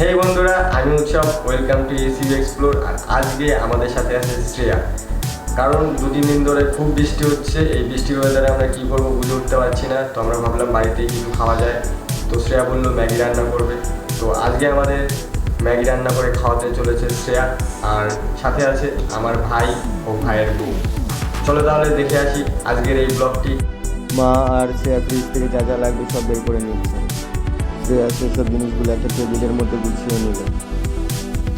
হেই বন্ধুরা, আমি Utsav. Welcome to ACB explore. আর আজকে আমাদের সাথে আছে শ্রেয়া। কারণ 2-3 দিন ধরে খুব বৃষ্টি হচ্ছে। এই বৃষ্টির ওয়েদারে আমরা কী করবো বুঝে উঠতে পারছি না। তো আমরা ভাবলাম বাড়িতেই কিছু খাওয়া যায়। তো শ্রেয়া বললো ম্যাগি রান্না করবে। তো আজকে আমাদের ম্যাগি রান্না করে খাওয়াতে চলেছে শ্রেয়া। আর সাথে আছে আমার ভাই ও ভাইয়ের বউ। চলো তাহলে দেখে আসি আজকের এই ব্লগটি। মা আর শ্রেয়া ফ্রিজ থেকে যা যা লাগবে সব বের করে নিচ্ছে। শ্রেয়া সেসব জিনিসগুলো একটা টেবিলের মধ্যে গুছিয়ে নিল।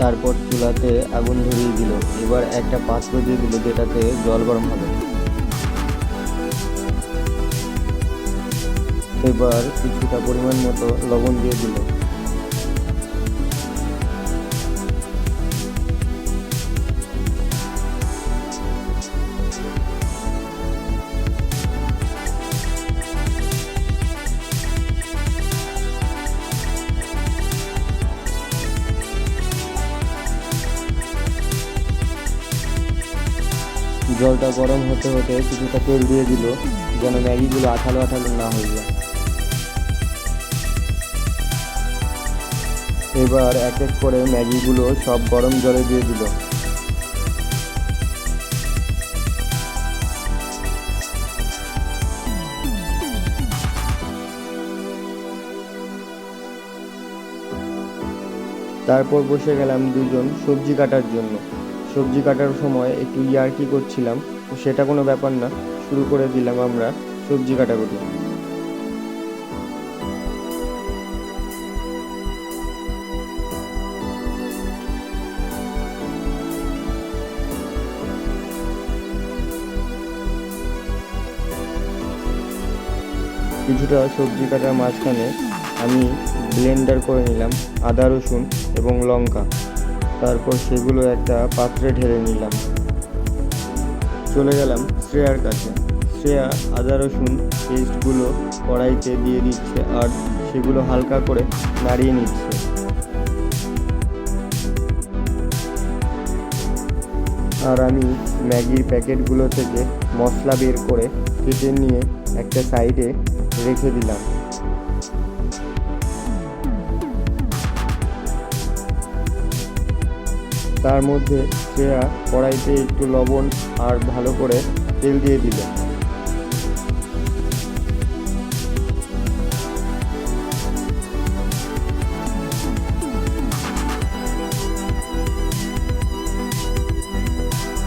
তারপর চুলাতে আগুন ধরিয়ে দিল। এবার একটা পাত্র দিয়ে দিল যেটাতে জল গরম হবে। এবার কিছুটা পরিমাণ মতো লবণ দিয়ে দিল। জলটা গরম হতে হতে কিছুটা তেল দিয়ে দিল যেন ম্যাগিগুলো আঠালো আঠালো না হয়ে যায়। এবার এক এক করে ম্যাগিগুলো সব গরম জলে দিয়ে দিল। তারপর বসে গেলাম দুজন সবজি কাটার জন্য। সবজি কাটার সময় একটু ইয়ার্কি করছিলাম, তো সেটা কোনো ব্যাপার না। শুরু করে দিলাম আমরা সবজি কাটাকুটি। কিছুটা সবজি কাটার মাঝখানে আমি ব্লেন্ডার করে নিলাম আদা রসুন এবং লঙ্কা। তারপর সেগুলো একটা পাত্রে ঢেলে নিলাম। চলে গেলাম শ্রেয়ার কাছে। শ্রেয়া আদা রসুন পেস্টগুলো কড়াইতে দিয়ে দিচ্ছে আর সেগুলো হালকা করে নাড়িয়ে নিচ্ছে। আর আমি ম্যাগির প্যাকেটগুলো থেকে মশলা বের করে কেটে নিয়ে একটা সাইডে রেখে দিলাম। তার মধ্যে শ্রেয়া কড়াইতে একটু লবণ আর ভালো করে তেল দিয়ে দিল।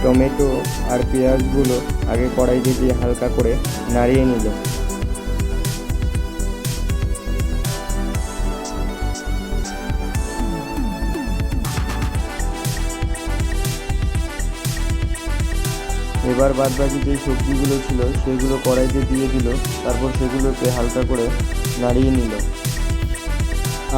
টমেটো আর পেঁয়াজগুলো আগে কড়াইতে দিয়ে হালকা করে নাড়িয়ে নিল। এবার বাদবাকি যে সবজিগুলো ছিল সেগুলো কড়াইতে দিয়ে দিল। তারপর সেগুলোকে হালকা করে নাড়িয়ে নিল।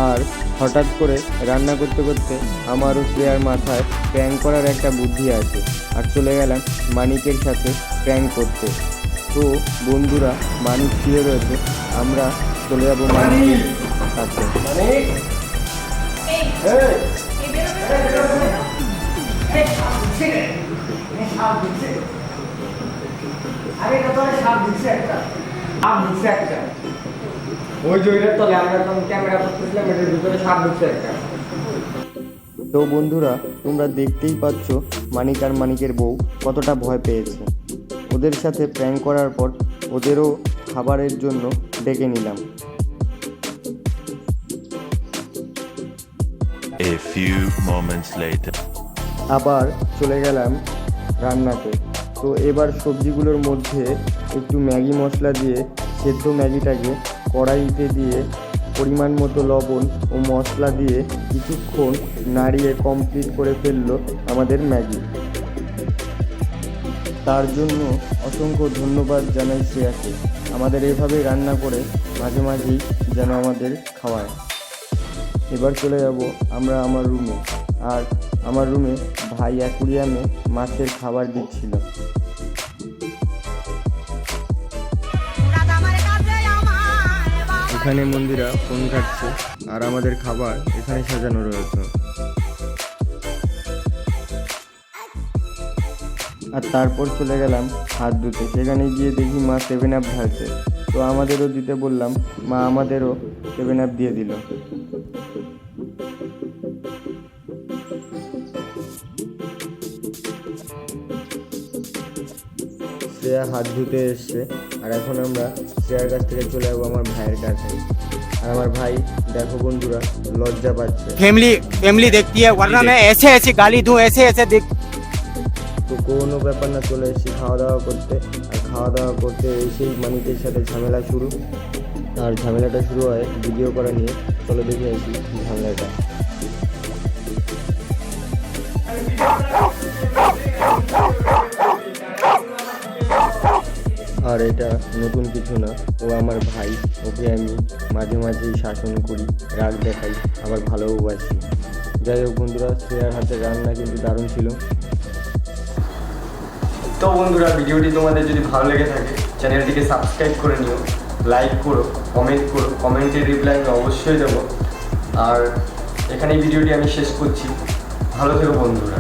আর হঠাৎ করে রান্না করতে করতে আমারও শ্রেয়ার মাথায় প্র্যাঙ্ক করার একটা বুদ্ধি আছে। আর চলে গেলাম মানিকের সাথে প্র্যাঙ্ক করতে। তো বন্ধুরা, মানিক শুয়ে রয়েছে, আমরা চলে যাবো মানিকের কাছে। ওই জয়টার তলে আমরা তখন ক্যামেরা করতেছিলাম, এটার ভিতরে সাপ ঢুকছে একটা। তো বন্ধুরা, তোমরা দেখতেই পাচ্ছ মানিক আর মানিকের বউ কতটা ভয় পেয়েছে। ওদের সাথে প্র্যাঙ্ক করার পর ওদেরও খাবারের জন্য ডেকে নিলাম। A few moments later. আবার চলে গেলাম রান্নাতে। তো এবার সবজিগুলোর মধ্যে একটু ম্যাগি মশলা দিয়ে সেদ্ধ ম্যাগিটাকে কড়াইতে দিয়ে পরিমাণ মতো লবণ ও মশলা দিয়ে কিছুক্ষণ নাড়িয়ে কমপ্লিট করে ফেললো আমাদের ম্যাগি। তার জন্য অসংখ্য ধন্যবাদ জানাই শ্রেয়াকে। আমাদের এভাবেই রান্না করে মাঝে মাঝেই যেন আমাদের খাওয়ায়। এবার চলে যাব আমরা আমার রুমে। আর আমার রুমে ভাই অ্যাকুরিয়ামে মাছের খাবার দিচ্ছিল। এখানে মন্দিরা ফোন ঘাটছে আর আমাদের খাবার এখানে সাজানো রয়েছে। আর তারপর চলে গেলাম হাত ধুতে। সেখানে গিয়ে দেখি মা 7 আপ ঢালছে। তো আমাদেরও দিতে বললাম, মা আমাদেরও 7 আপ দিয়ে দিল। শ্রেয়া হাত ধুতে এসছে, আর এখন আমরা শ্রেয়ার কাছ থেকে চলে যাবো আমার ভাইয়ের কাছে। আর আমার ভাই দেখো বন্ধুরা লজ্জা পাচ্ছে। फैमिली देखती है, वरना मैं ऐसे ऐसे गाली दूं, ऐसे ऐसे देख। তো কোনো ব্যাপার না, চলে এসেছি খাওয়া দাওয়া করতে। আর খাওয়া দাওয়া করতে এসেই মানিকের সাথে ঝামেলা শুরু। আর ঝামেলাটা শুরু হয় ভিডিও করা নিয়ে। চলো দেখে আসি ঝামেলাটা। আর এটা নতুন কিছু না, ও আমার ভাই। ওকে আমি মাঝে মাঝেই শাসন করি, রাগ দেখাই, আবার ভালোবাসি। যাই হোক বন্ধুরা, শ্রেয়ার হাতে রান্না কিন্তু দারুণ ছিল। তো বন্ধুরা, ভিডিওটি তোমাদের যদি ভালো লেগে থাকে চ্যানেলটিকে সাবস্ক্রাইব করে নিও, লাইক করো, কমেন্ট করো। কমেন্টের রিপ্লাই আমি অবশ্যই দেবো। আর এখানেই ভিডিওটি আমি শেষ করছি। ভালো থেকো বন্ধুরা।